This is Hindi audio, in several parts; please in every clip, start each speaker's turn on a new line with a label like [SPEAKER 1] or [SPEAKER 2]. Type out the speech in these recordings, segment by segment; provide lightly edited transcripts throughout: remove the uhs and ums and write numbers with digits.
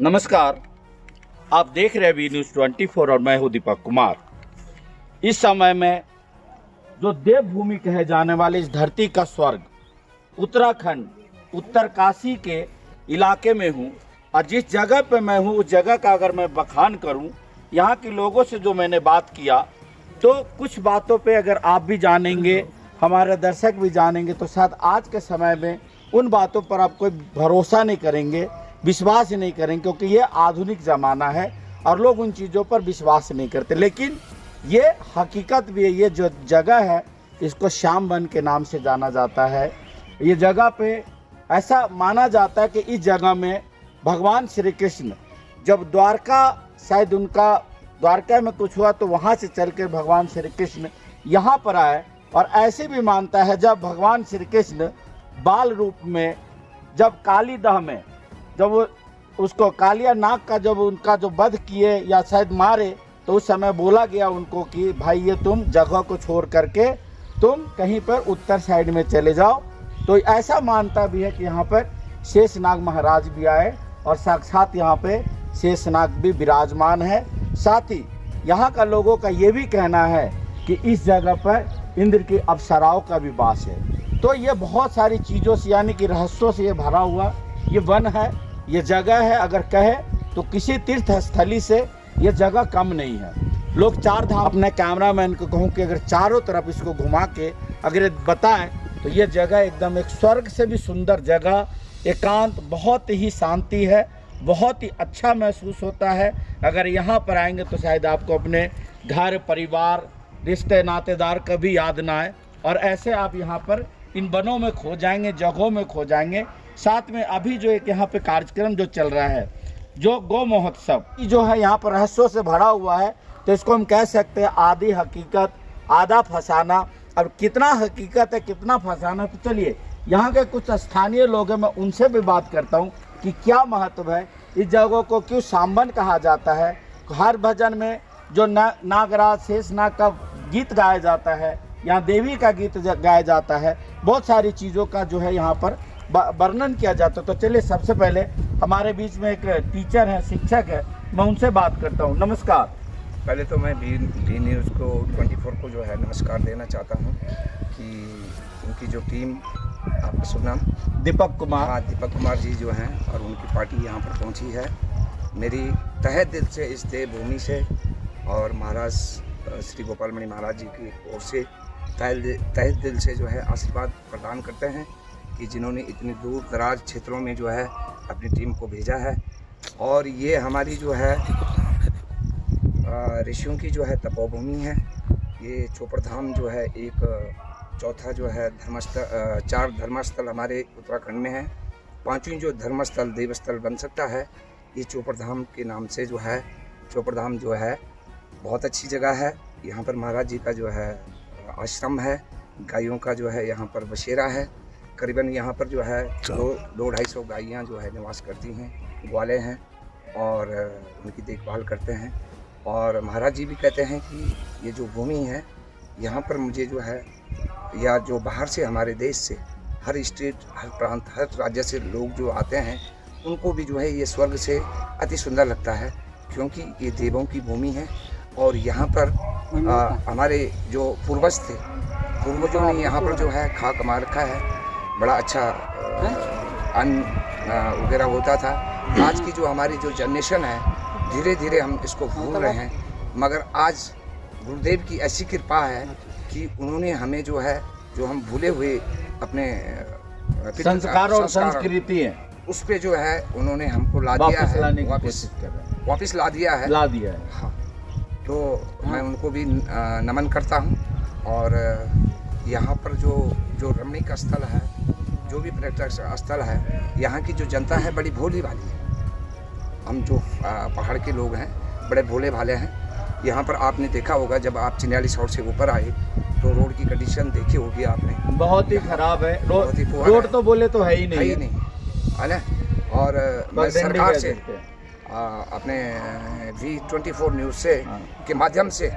[SPEAKER 1] नमस्कार, आप देख रहे हैं वी न्यूज़ 24 और मैं हूं दीपक कुमार। इस समय में जो देवभूमि कहे जाने वाले इस धरती का स्वर्ग उत्तराखंड उत्तरकाशी के इलाके में हूं और जिस जगह पे मैं हूं उस जगह का अगर मैं बखान करूं, यहाँ के लोगों से जो मैंने बात किया तो कुछ बातों पे अगर आप भी जानेंगे, हमारे दर्शक भी जानेंगे तो शायद आज के समय में उन बातों पर आप कोई भरोसा नहीं करेंगे, विश्वास ही नहीं करेंगे, क्योंकि ये आधुनिक ज़माना है और लोग उन चीज़ों पर विश्वास नहीं करते। लेकिन ये हकीकत भी है। ये जो जगह है इसको श्याम वन के नाम से जाना जाता है। ये जगह पे ऐसा माना जाता है कि इस जगह में भगवान श्री कृष्ण जब शायद उनका द्वारका में कुछ हुआ तो वहाँ से चलकर भगवान श्री कृष्ण यहाँ पर आए। और ऐसे भी मानता है जब भगवान श्री कृष्ण बाल रूप में जब काली दह में जब वो उसको कालिया नाग का जब उनका जो वध किए या शायद मारे तो उस समय बोला गया उनको कि भाई ये तुम जगह को छोड़ करके तुम कहीं पर उत्तर साइड में चले जाओ। तो ऐसा मानता भी है कि यहाँ पर शेषनाग महाराज भी आए और साक्षात यहाँ पे शेषनाग भी विराजमान है। साथ ही यहाँ का लोगों का ये भी कहना है कि इस जगह पर इंद्र की अप्सराओं का भी वास है। तो ये बहुत सारी चीज़ों से यानी कि रहस्यों से ये भरा हुआ ये वन है, ये जगह है। अगर कहे तो किसी तीर्थ स्थली से ये जगह कम नहीं है। लोग चार धाम, अपने कैमरामैन को कहूँ कि अगर चारों तरफ इसको घुमा के अगर बताएं तो ये जगह एकदम एक स्वर्ग से भी सुंदर जगह, एकांत, बहुत ही शांति है, बहुत ही अच्छा महसूस होता है। अगर यहाँ पर आएंगे तो शायद आपको अपने घर परिवार रिश्ते नातेदार कभी याद ना आए और ऐसे आप यहाँ पर इन वनों में खो जाएंगे, जगहों में खो जाएंगे। साथ में अभी जो एक यहाँ पे कार्यक्रम जो चल रहा है जो गौ महोत्सव जो है यहाँ पर रहस्यों से भरा हुआ है, तो इसको हम कह सकते हैं आधी हकीकत आधा फसाना। अब कितना हकीकत है कितना फसाना, तो चलिए यहाँ के कुछ स्थानीय लोग हैं, मैं उनसे भी बात करता हूँ कि क्या महत्व है, इस जगह को क्यों श्यामवन कहा जाता है। हर भजन में जो नागराज शेषनाग का गीत गाया जाता है, यहाँ देवी का गीत गाया जाता है, बहुत सारी चीज़ों का जो है यहाँ पर वर्णन किया जाता है। तो चलिए सबसे पहले हमारे बीच में एक टीचर है, शिक्षक है, मैं उनसे बात करता हूँ। नमस्कार।
[SPEAKER 2] पहले तो मैं वी न्यूज़ को 24 को जो है नमस्कार देना चाहता हूँ कि उनकी जो टीम, आपका शुभ नाम?
[SPEAKER 1] दीपक कुमार।
[SPEAKER 2] हाँ, दीपक कुमार जी जो हैं और उनकी पार्टी यहाँ पर पहुँची है। मेरी तहे दिल से इस देवभूमि से और महाराज श्री गोपाल मणि महाराज जी की ओर से तहे दिल से जो है आशीर्वाद प्रदान करते हैं कि जिन्होंने इतनी दूर दराज क्षेत्रों में जो है अपनी टीम को भेजा है। और ये हमारी जो है ऋषियों की जो है तपोभूमि है। ये चोपड़ धाम जो है एक चौथा जो है धर्मस्थल, 4 धर्मस्थल हमारे उत्तराखंड में है। 5वीं जो धर्मस्थल देवस्थल बन सकता है ये चोपड़ धाम के नाम से जो है। चोपड़ धाम जो है बहुत अच्छी जगह है। यहाँ पर महाराज जी का जो है आश्रम है, गायों का जो है यहाँ पर बसेरा है। करीबन यहाँ पर जो है 200-250 गायियाँ जो है निवास करती हैं, ग्वाले हैं और उनकी देखभाल करते हैं। और महाराज जी भी कहते हैं कि ये जो भूमि है यहाँ पर मुझे जो है, या जो बाहर से हमारे देश से हर स्टेट, हर प्रांत, हर राज्य से लोग जो आते हैं उनको भी जो है ये स्वर्ग से अति सुंदर लगता है, क्योंकि ये देवों की भूमि है। और यहाँ पर हमारे जो पूर्वज थे, पूर्वजों ने यहाँ पर जो है खाक मार रखा है। बड़ा अच्छा अन्न वगैरह होता था। आज की जो हमारी जो जनरेशन है, धीरे धीरे हम इसको भूल रहे हैं, मगर आज गुरुदेव की ऐसी कृपा है कि उन्होंने हमें जो है, जो हम भूले हुए अपने
[SPEAKER 1] संस्कार और संस्कृति है,
[SPEAKER 2] उस पे जो है उन्होंने हमको ला दिया है, वापस ला दिया है। हाँ, तो मैं उनको भी नमन करता हूँ। और यहाँ पर जो रमणीक स्थल है, जो भी पर्यटक स्थल है, यहाँ की जो जनता है बड़ी भोली भाली है। हम जो पहाड़ के लोग हैं बड़े भोले भाले हैं। यहाँ पर आपने देखा होगा जब आप चिन्याली सड़क से ऊपर आए तो रोड की कंडीशन देखी होगी आपने,
[SPEAKER 1] बहुत ही खराब है। रोड तो बोले तो है ही नहीं,
[SPEAKER 2] है ना। और मैं सरकार से अपने V24 न्यूज़ से के माध्यम से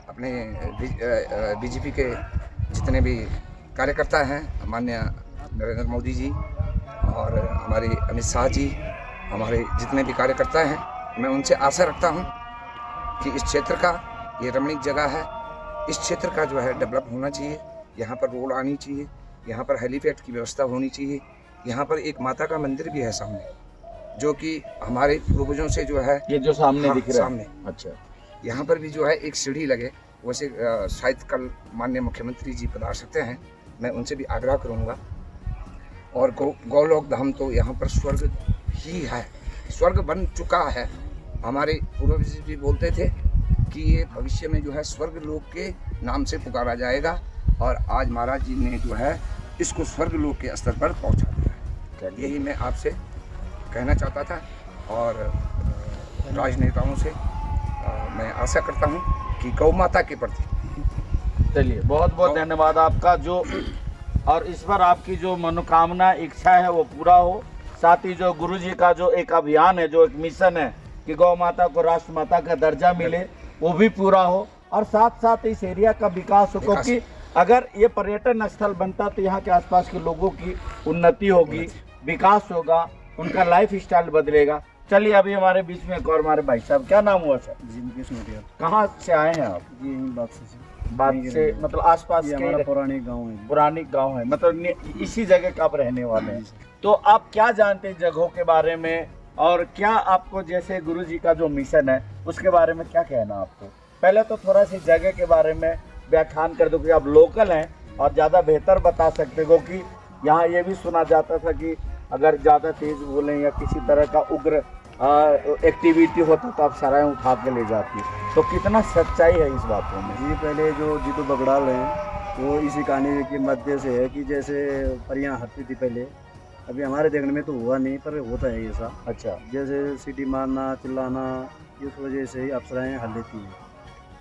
[SPEAKER 2] अपने बीजेपी के जितने भी कार्यकर्ता हैं, माननीय नरेंद्र मोदी जी और हमारे अमित शाह जी हमारे जितने भी कार्यकर्ता हैं, मैं उनसे आशा रखता हूं कि इस क्षेत्र का, ये रमणीक जगह है, इस क्षेत्र का जो है डेवलप होना चाहिए। यहाँ पर रोड आनी चाहिए, यहाँ पर हेलीपैड की व्यवस्था होनी चाहिए। यहाँ पर एक माता का मंदिर भी है सामने, जो कि हमारे पूर्वजों से जो है,
[SPEAKER 1] ये जो सामने दिख रहा है
[SPEAKER 2] सामने,
[SPEAKER 1] अच्छा,
[SPEAKER 2] यहाँ पर भी जो है एक सीढ़ी लगे। वैसे शायद कल माननीय मुख्यमंत्री जी पधार सकते हैं, मैं उनसे भी आग्रह करूँगा। और गौलोक धाम तो यहाँ पर स्वर्ग ही है, स्वर्ग बन चुका है। हमारे पूर्वज भी बोलते थे कि ये भविष्य में जो है स्वर्ग लोक के नाम से पुकारा जाएगा, और आज महाराज जी ने जो है इसको स्वर्ग लोक के स्तर पर पहुँचा दिया है। यही मैं आपसे कहना चाहता था, और राजनेताओं से मैं आशा करता हूँ कि गौ माता के प्रति।
[SPEAKER 1] चलिए, बहुत बहुत धन्यवाद आपका। जो और इस पर आपकी जो मनोकामना इच्छा है वो पूरा हो। साथ ही जो गुरु जी का जो एक अभियान है, जो एक मिशन है कि गौ माता को राष्ट्र माता का दर्जा मिले, वो भी पूरा हो। और साथ साथ इस एरिया का विकास हो, क्योंकि अगर ये पर्यटन स्थल बनता तो यहाँ के आसपास के लोगों की उन्नति होगी, विकास होगा, उनका लाइफ स्टाइल बदलेगा। चलिए, अभी हमारे बीच में एक और हमारे भाई साहब, क्या नाम हुआ सर?
[SPEAKER 3] जी, मुकेश नोटियाल।
[SPEAKER 1] कहाँ से आए हैं आप?
[SPEAKER 3] जी, यहीं बात
[SPEAKER 1] से मतलब आसपास
[SPEAKER 3] ये
[SPEAKER 1] के
[SPEAKER 3] हमारा पुराने गांव है।
[SPEAKER 1] पुरानी गांव है, मतलब इसी जगह का आप रहने वाले हैं। तो आप क्या जानते हैं जगहों के बारे में, और क्या आपको जैसे गुरु जी का जो मिशन है उसके बारे में क्या कहना आपको? पहले तो थोड़ा सी जगह के बारे में व्याख्यान कर दो कि आप लोकल हैं और ज़्यादा बेहतर बता सकते हो, कि यहाँ ये भी सुना जाता था कि अगर ज़्यादा तेज बोलें या किसी तरह का उग्र एक्टिविटी होता तो आप सराय उठा के ले जाती, तो कितना सच्चाई है इस बातों में?
[SPEAKER 3] जी, पहले जो जीतू बगड़ाल हैं वो इसी कहानी के मध्य से है कि जैसे परियां हटती थी पहले, अभी हमारे देखने में तो हुआ नहीं, पर होता है ऐसा।
[SPEAKER 1] अच्छा,
[SPEAKER 3] जैसे सीटी मारना, चिल्लाना, इस वजह से ही अप्सराएँ हल लेती हैं।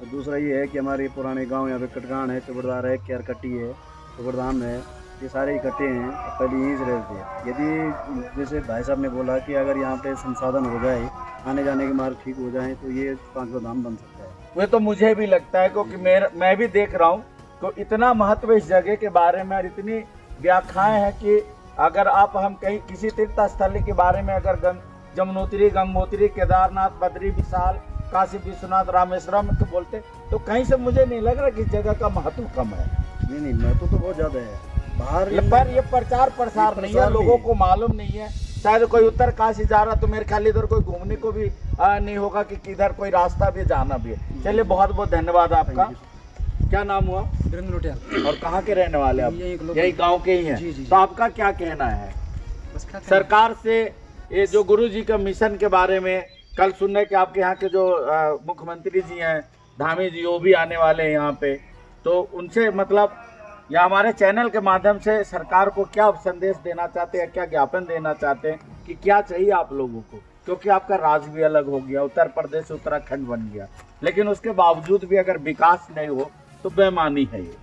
[SPEAKER 3] और दूसरा ये है कि हमारे पुराने गाँव यहाँ पे कटगान है, चुबड़दार है, क्यारकट्टी है, चुबड़धाम है, ये सारे इकट्ठे हैं, पहले यहीं से रहते हैं। यदि जैसे भाई साहब ने बोला कि अगर यहाँ पे संसाधन हो जाए, आने जाने के मार्ग ठीक हो जाए, तो ये 5 धाम बन सकता है।
[SPEAKER 1] वो तो मुझे भी लगता है, क्योंकि मैं भी देख रहा हूँ तो इतना महत्व इस जगह के बारे में और इतनी व्याख्याएं हैं कि अगर हम कहीं किसी तीर्थ स्थल के बारे में अगर जमुनोत्री, गंगोत्री, केदारनाथ, बद्री, विशाल, काशी विश्वनाथ, रामेश्वरम तो बोलते, तो कहीं से मुझे नहीं लग रहा कि इस जगह का महत्व कम है।
[SPEAKER 3] नहीं, महत्व तो बहुत ज़्यादा है। बाहर
[SPEAKER 1] पर ये प्रचार प्रसार नहीं है, लोगों को मालूम नहीं है। शायद कोई उत्तर काशी जा रहा तो मेरे ख्याल इधर कोई घूमने को भी नहीं होगा कि किधर कोई रास्ता भी जाना भी है। चलिए, बहुत बहुत धन्यवाद आपका। क्या नाम हुआ?
[SPEAKER 3] वीरेंद्र नोटियाल।
[SPEAKER 1] और कहाँ के रहने वाले आप? यही गांव के ही हैं।
[SPEAKER 3] जी, जी।
[SPEAKER 1] तो आपका क्या कहना है सरकार से ये जो गुरु जी का मिशन के बारे में? कल सुनने के आपके यहाँ के जो मुख्यमंत्री जी हैं, धामी जी, वो भी आने वाले हैं यहाँ पे, तो उनसे मतलब या हमारे चैनल के माध्यम से सरकार को क्या संदेश देना चाहते हैं, क्या ज्ञापन देना चाहते हैं कि क्या चाहिए आप लोगों को? क्योंकि आपका राज्य भी अलग हो गया, उत्तर प्रदेश उत्तराखंड बन गया, लेकिन उसके बावजूद भी अगर विकास नहीं हो तो बेईमानी है ये।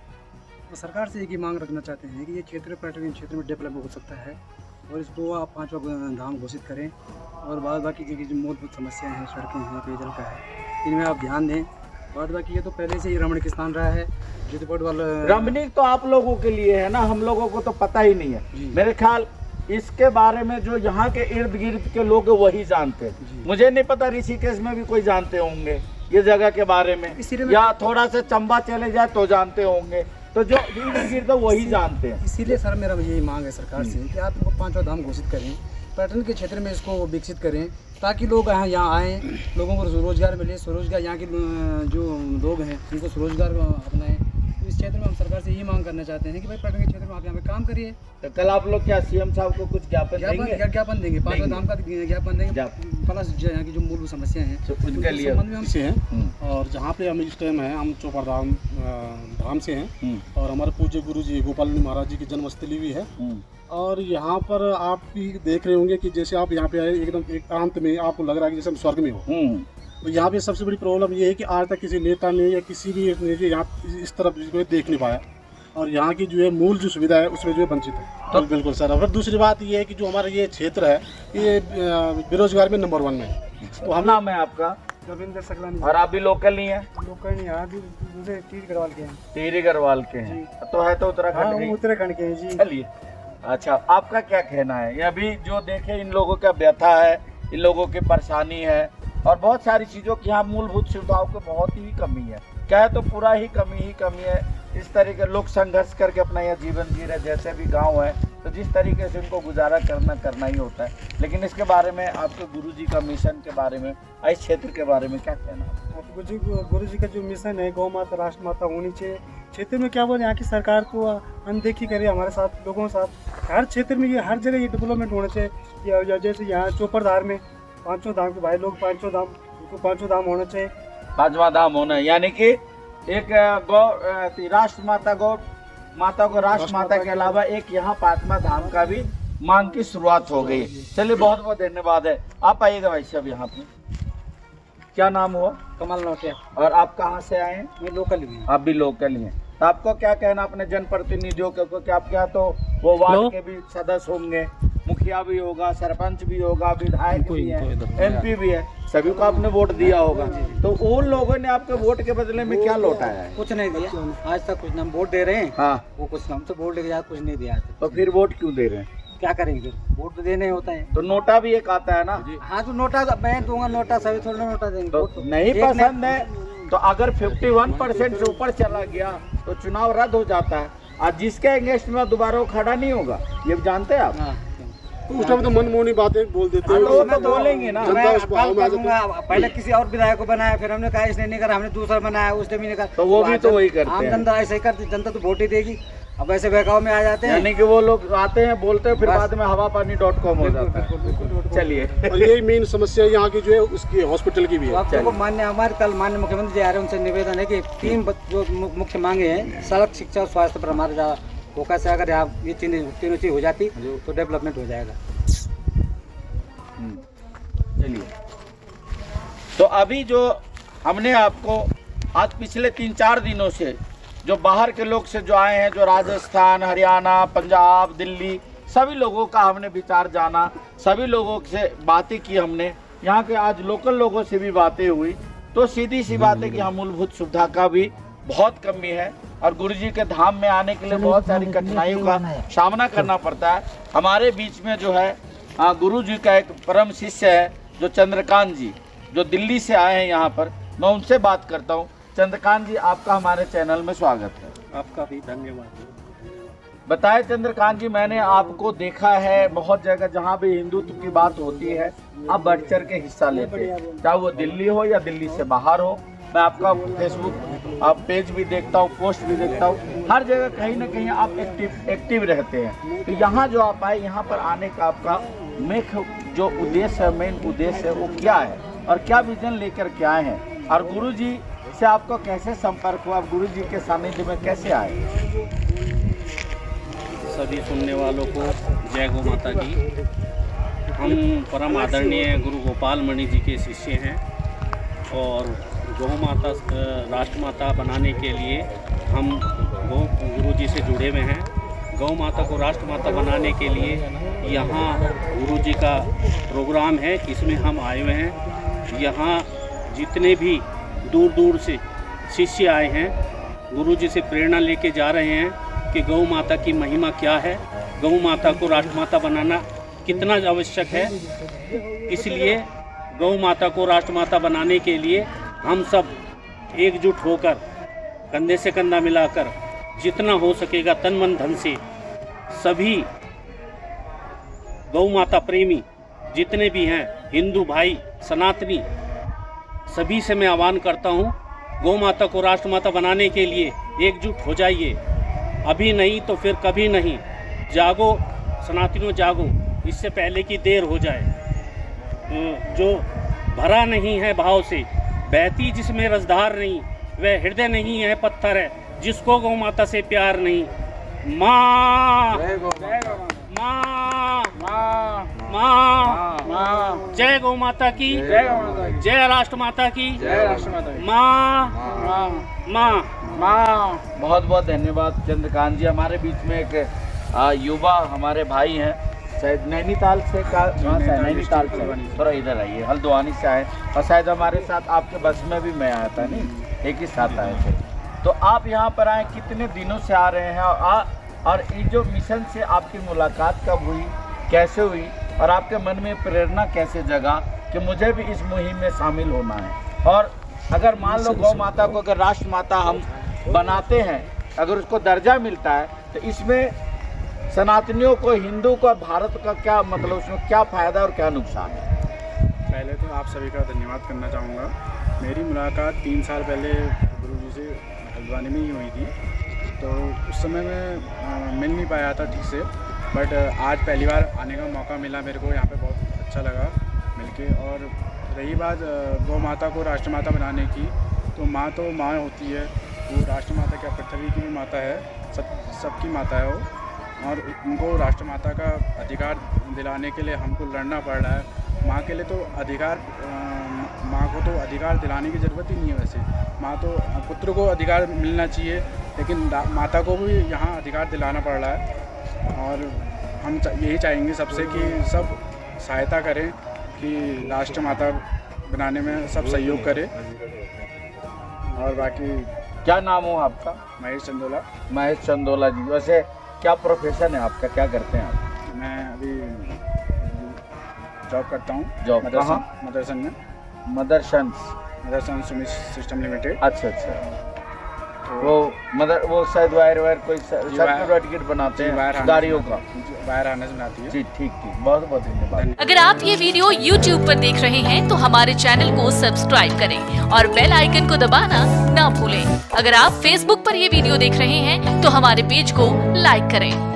[SPEAKER 4] तो सरकार से एक ही मांग रखना चाहते हैं कि ये क्षेत्र पर्यटन क्षेत्र में डेवलप हो सकता है, और इसको आप 5वां धाम घोषित करें, और बाद बाकी की जो मूलभूत समस्याएं हैं, सड़कें हैं, पेयजल का है, इनमें आप ध्यान दें। बाद बाकी ये तो पहले से ही रमणीक स्थान रहा है, जितपुर वाला
[SPEAKER 1] रमणीक तो आप लोगों के लिए है ना, हम लोगों को तो पता ही नहीं है। मेरे ख्याल इसके बारे में जो यहाँ के इर्द गिर्द के लोग वही जानते हैं। मुझे नहीं पता ऋषिकेश में भी कोई जानते होंगे ये जगह के बारे में, या थोड़ा सा चंबा चले जाए तो जानते होंगे, तो जो इर्द गिर्द वही जानते हैं।
[SPEAKER 4] इसीलिए सर मेरा यही मांग है सरकार से कि आप इनको 5वां धाम घोषित करें, पर्यटन के क्षेत्र में इसको विकसित करें, ताकि लोग यहाँ आएँ, लोगों को रोजगार मिले, स्वरोजगार, यहाँ के जो लोग हैं उनको स्वरोजगार अपनाएं। तो इस क्षेत्र में हम सरकार से यही मांग करना चाहते हैं कि भाई पर्यटन के क्षेत्र में आप यहाँ पे काम करिए।
[SPEAKER 1] तो कल आप लोग क्या सीएम साहब को कुछ ज्ञापन देंगे?
[SPEAKER 4] ज्ञापन देंगे, 5वां धाम का ज्ञापन देंगे, प्लस यहाँ की जो मूलभूत समस्याएं हैं
[SPEAKER 1] उनके लिए
[SPEAKER 4] संबंध में हमसे हैं।
[SPEAKER 5] और जहाँ पे हम इस टाइम हैं, हम चौपर धाम से हैं, और हमारे पूज्य गुरु जी गोपाल महाराज जी की जन्मस्थली भी है। और यहाँ पर आप भी देख रहे होंगे कि जैसे आप यहाँ पे आए, एकदम एकांत में आपको लग रहा है कि जैसे हम स्वर्ग में हो। तो यहाँ पे सबसे बड़ी प्रॉब्लम ये है कि आज तक किसी नेता ने या किसी भी ने यहाँ इस तरफ देख नहीं पाया, और यहाँ की जो है मूल जो सुविधा है उसमें जो है वंचित है। तो बिल्कुल सर। और दूसरी बात ये है कि जो हमारा ये क्षेत्र है, ये बेरोजगार में नंबर 1 में है।
[SPEAKER 1] तो हम नाम है आपका?
[SPEAKER 4] रविंद्र सकलानी।
[SPEAKER 1] और आप भी लोकल नहीं है?
[SPEAKER 4] लोकल नहीं, यहाँ दूसरे टीरी गढ़वाल के हैं।
[SPEAKER 1] टीरी गढ़वाल के हैं, तो है तो उत्तराखंड,
[SPEAKER 4] उत्तराखंड के हैं जी।
[SPEAKER 1] चलिए, अच्छा, आपका क्या कहना है? ये अभी जो देखे इन लोगों का व्यथा है, इन लोगों की परेशानी है और बहुत सारी चीज़ों की यहाँ मूलभूत सुविधाओं की बहुत ही कमी है। क्या है तो पूरा ही कमी है। इस तरीके लोग संघर्ष करके अपना यह जीवन जी रहे, जैसे भी गांव है तो जिस तरीके से उनको गुजारा करना ही होता है। लेकिन इसके बारे में आपके गुरुजी का मिशन के बारे में, इस क्षेत्र के बारे में क्या कहना है?
[SPEAKER 5] गुरु जी का जो मिशन है गौ माता राष्ट्र माता होनी चाहिए। क्षेत्र में क्या बोले, यहाँ की सरकार तो अनदेखी करे हमारे साथ, लोगों के साथ। हर क्षेत्र में ये हर जगह ये डेवलपमेंट होना चाहिए। या जैसे यहाँ चोपड़धार में 5 धाम के भाई लोग 5 धाम, उनको 5 धाम होना चाहिए।
[SPEAKER 1] 5वां धाम होना, यानी कि एक गौ राष्ट्र माता गौ माता को राष्ट्र माता के अलावा एक यहाँ 5वां धाम का भी मांग की शुरुआत हो गई। चलिए बहुत बहुत धन्यवाद है। आप आइएगा भाई साहब यहाँ पे। क्या नाम हुआ?
[SPEAKER 4] कमल नौटिया।
[SPEAKER 1] और आप कहाँ से आए हैं?
[SPEAKER 4] मैं लोकल ही हूँ।
[SPEAKER 1] आप भी लोकल ही हैं। तो आपको क्या कहना अपने जनप्रतिनिधियों के, क्योंकि आपके यहाँ तो वो वार्ड के भी सदस्य होंगे, मुखिया भी होगा, सरपंच भी होगा, विधायक भी है, MP भी है, सभी को आपने वोट दिया होगा। तो उन लोगों ने आपके वोट के बदले में क्या लौटाया है?
[SPEAKER 4] कुछ नहीं दिया आज तक। कुछ हम वोट दे रहे हैं,
[SPEAKER 1] हाँ,
[SPEAKER 4] वो कुछ हमसे वोट लेके कुछ नहीं दिया।
[SPEAKER 1] तो फिर वोट क्यों दे रहे हैं?
[SPEAKER 4] क्या करेंगे, वोट तो देने होता है।
[SPEAKER 1] तो नोटा भी एक आता है ना?
[SPEAKER 4] हाँ, तो नोटा मैं दूंगा, नोटा सभी थोड़ा नोटा देंगे।
[SPEAKER 1] तो नहीं पसंद है तो अगर 51% से ऊपर चला गया तो चुनाव रद्द हो जाता है। आज जिसके अगेंस्ट में दोबारा वो खड़ा नहीं होगा, ये जानते हैं आप?
[SPEAKER 5] तो उस टाइम तो मनमोहनी बातें बोल देते हैं।
[SPEAKER 1] वो तो बोलेंगे ना।
[SPEAKER 4] पहले किसी और विधायक को बनाया, फिर हमने कहा इसने नहीं करा, हमने दूसरा बनाया, उसने भी नहीं करा।
[SPEAKER 1] तो वो भी तो वही करते
[SPEAKER 4] आम
[SPEAKER 1] हैं।
[SPEAKER 4] जनता ऐसे ही करती, जनता तो वोट ही देगी। अब ऐसे बहकाव में आ जाते हैं,
[SPEAKER 1] यानी कि वो लोग आते हैं, बोलते हैं, फिर बाद में हवापानी.com हो जाता है। चलिए,
[SPEAKER 5] और यही मेन समस्या यहाँ की जो है उसकी हॉस्पिटल की भी है।
[SPEAKER 4] आपको मान्य हमारे कल माननीय मुख्यमंत्री जी आ रहे हैं, उनसे निवेदन है कि 3 जो मुख्य मांगे हैं, सड़क, शिक्षा और स्वास्थ्य पर हमारे ज़्यादा फोकस है। अगर यहाँ ये तीनों चीज हो जाती तो डेवलपमेंट हो जाएगा।
[SPEAKER 1] चलिए, तो अभी जो हमने आपको आज पिछले 3-4 दिनों से जो बाहर के लोग से जो आए हैं, जो राजस्थान, हरियाणा, पंजाब, दिल्ली, सभी लोगों का हमने विचार जाना, सभी लोगों से बातें की हमने। यहाँ के आज लोकल लोगों से भी बातें हुई, तो सीधी सी बात है कि यहाँ मूलभूत सुविधा का भी बहुत कमी है और गुरु जी के धाम में आने के लिए बहुत सारी कठिनाइयों का सामना करना पड़ता है। हमारे बीच में जो है गुरु जी का एक परम शिष्य है जो चंद्रकांत जी, जो दिल्ली से आए हैं यहाँ पर। मैं उनसे बात करता हूँ। चंद्रकांत जी, आपका हमारे चैनल में स्वागत है।
[SPEAKER 5] आपका भी धन्यवाद।
[SPEAKER 1] बताएं चंद्रकांत जी, मैंने आपको देखा है बहुत जगह जहाँ भी हिंदुत्व की बात होती है आप बढ़ चढ़ के हिस्सा लेते हैं, चाहे वो दिल्ली हो या दिल्ली से बाहर हो। मैं आपका फेसबुक पेज भी देखता हूँ, पोस्ट भी देखता हूँ, हर जगह कहीं ना कहीं आप एक्टिव रहते हैं। तो यहाँ जो आप आए, यहाँ पर आने का आपका जो उद्देश्य है, मेन उद्देश्य है वो क्या है और क्या विजन लेकर के आए हैं, और गुरु जी से आपको कैसे संपर्क हुआ, आप गुरु जी के सानिध्य में कैसे आए?
[SPEAKER 6] सभी सुनने वालों को जय गौ माता की। हम परम आदरणीय गुरु गोपाल मणि जी के शिष्य हैं और गौ माता राष्ट्र माता बनाने के लिए हम गुरु जी से जुड़े हुए हैं। गौ माता को राष्ट्र माता बनाने के लिए यहाँ गुरु जी का प्रोग्राम है, इसमें हम आए हुए हैं। यहाँ जितने भी दूर दूर से शिष्य आए हैं, गुरु जी से प्रेरणा लेके जा रहे हैं कि गौ माता की महिमा क्या है, गौ माता को राष्ट्र माता बनाना कितना आवश्यक है। इसलिए गौ माता को राष्ट्र माता बनाने के लिए हम सब एकजुट होकर, कंधे से कंधा मिलाकर, जितना हो सकेगा तन मन धन से सभी गौ माता प्रेमी जितने भी हैं, हिंदू भाई, सनातनी, सभी से मैं आह्वान करता हूं, गौ माता को राष्ट्र माता बनाने के लिए एकजुट हो जाइए। अभी नहीं तो फिर कभी नहीं। जागो सनातनियों, जागो, इससे पहले कि देर हो जाए। जो भरा नहीं है भाव से, बहती जिसमें रसधार नहीं, वह हृदय नहीं है पत्थर है, जिसको गौ माता से प्यार नहीं। माँ माँ माँ, जय गौ माता की, जय राष्ट्र माता की, माँ माँ।
[SPEAKER 1] बहुत बहुत धन्यवाद चंद्रकांत जी। हमारे बीच में एक युवा हमारे भाई हैं, शायद नैनीताल से नैनीताल से थोड़ा इधर आइए, हल्द्वानी से आए, और शायद हमारे साथ आपके बस में भी मैं आया था, नहीं एक ही साथ आए थे। तो आप यहाँ पर आए, कितने दिनों से आ रहे हैं और ये जो मिशन से आपकी मुलाकात कब हुई, कैसे हुई, और आपके मन में प्रेरणा कैसे जगा कि मुझे भी इस मुहिम में शामिल होना है? और अगर मान लो गौ माता को अगर राष्ट्र माता हम बनाते हैं, अगर उसको दर्जा मिलता है, तो इसमें सनातनियों को, हिंदू को, भारत का क्या मतलब, उसमें क्या फायदा और क्या नुकसान है?
[SPEAKER 3] पहले तो आप सभी का धन्यवाद करना चाहूँगा। मेरी मुलाकात 3 साल पहले गुरुजी से हल्द्वानी में ही हुई थी, तो उस समय मैं मिल नहीं पाया था ठीक से, बट आज पहली बार आने का मौका मिला मेरे को। यहाँ पे बहुत अच्छा लगा मिलके। और रही बात गौ माता को राष्ट्रमाता बनाने की, तो माँ होती है, वो राष्ट्रमाता क्या पृथ्वी की भी माता है, सबकी माता है वो, और उनको राष्ट्रमाता का अधिकार दिलाने के लिए हमको लड़ना पड़ रहा है। माँ के लिए तो अधिकार, माँ को तो अधिकार दिलाने की ज़रूरत ही नहीं है वैसे। माँ तो पुत्र को अधिकार मिलना चाहिए, लेकिन माता को भी यहाँ अधिकार दिलाना पड़ रहा है। और हम यही चाहेंगे सबसे कि सब सहायता करें कि राष्ट्रमाता बनाने में सब सहयोग करें। और बाकी
[SPEAKER 1] क्या नाम हो आपका?
[SPEAKER 3] महेश चंदोला।
[SPEAKER 1] महेश चंदोला जी, वैसे क्या प्रोफेशन है आपका, क्या करते हैं आप?
[SPEAKER 3] मैं अभी जॉब करता हूँ।
[SPEAKER 1] जॉब कहाँ?
[SPEAKER 3] मदरसन में।
[SPEAKER 1] Motherson
[SPEAKER 3] Sumit system limited.
[SPEAKER 1] अच्छा। तो वो शायद वायर कोई सर्टिफिकेट बनाते हैं गाड़ियों का,
[SPEAKER 3] वायर आने से बनाती है
[SPEAKER 1] जी। ठीक, बहुत बहुत धन्यवाद।
[SPEAKER 7] अगर आप ये वीडियो YouTube पर देख रहे हैं तो हमारे चैनल को सब्सक्राइब करें और बेल आइकन को दबाना ना भूलें। अगर आप Facebook पर ये वीडियो देख रहे हैं तो हमारे पेज को लाइक करें।